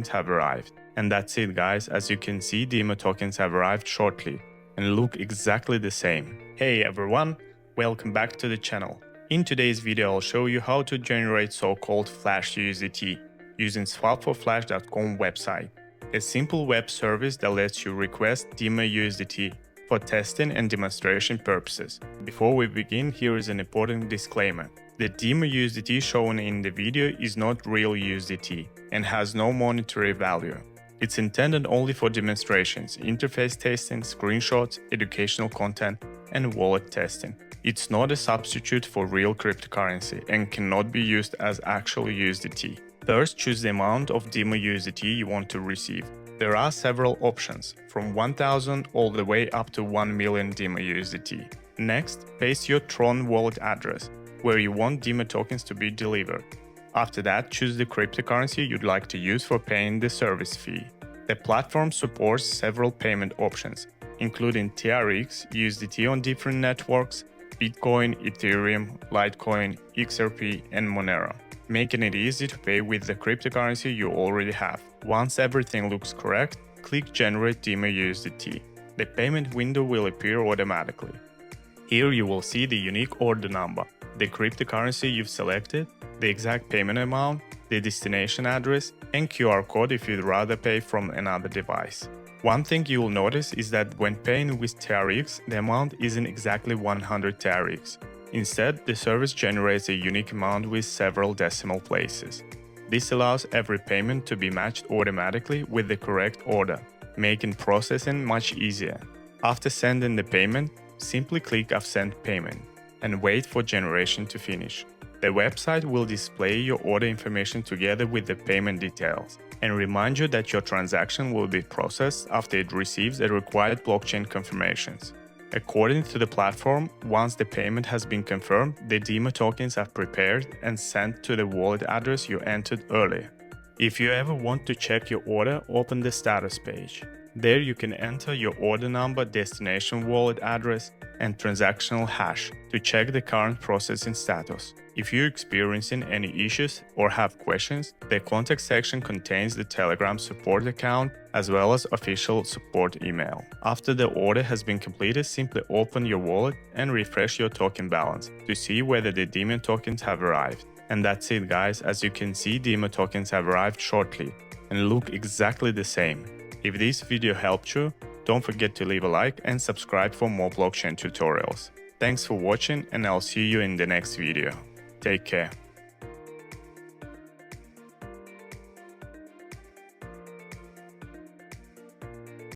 have arrived. And that's it guys, as you can see, Demo tokens have arrived shortly and look exactly the same. Hey everyone, welcome back to the channel. In today's video I'll show you how to generate so-called Flash USDT using swapforflash.com website, a simple web service that lets you request Demo USDT for testing and demonstration purposes. Before we begin, here is an important disclaimer. The Demo USDT shown in the video is not real USDT and has no monetary value. It's intended only for demonstrations, interface testing, screenshots, educational content, and wallet testing. It's not a substitute for real cryptocurrency and cannot be used as actual USDT. First, choose the amount of Demo USDT you want to receive. There are several options, from 1000 all the way up to 1 million Demo USDT. Next, paste your Tron wallet address, where you want Demo tokens to be delivered. After that, choose the cryptocurrency you'd like to use for paying the service fee. The platform supports several payment options, including TRX, USDT on different networks, Bitcoin, Ethereum, Litecoin, XRP, and Monero, making it easy to pay with the cryptocurrency you already have. Once everything looks correct, click Generate Demo USDT. The payment window will appear automatically. Here you will see the unique order number, the cryptocurrency you've selected, the exact payment amount, the destination address, and QR code if you'd rather pay from another device. One thing you will notice is that when paying with TRX, the amount isn't exactly 100 TRX. Instead, the service generates a unique amount with several decimal places. This allows every payment to be matched automatically with the correct order, making processing much easier. After sending the payment, simply click I've sent payment and wait for generation to finish. The website will display your order information together with the payment details and remind you that your transaction will be processed after it receives the required blockchain confirmations. According to the platform, once the payment has been confirmed, the Demo tokens are prepared and sent to the wallet address you entered earlier. If you ever want to check your order, open the status page. There you can enter your order number, destination wallet address, and transactional hash to check the current processing status. If you're experiencing any issues or have questions, the contact section contains the Telegram support account as well as official support email. After the order has been completed, simply open your wallet and refresh your token balance to see whether the Demo tokens have arrived. And that's it guys, as you can see, Demo tokens have arrived shortly and look exactly the same. If this video helped you, don't forget to leave a like and subscribe for more blockchain tutorials. Thanks for watching and I'll see you in the next video. Take care.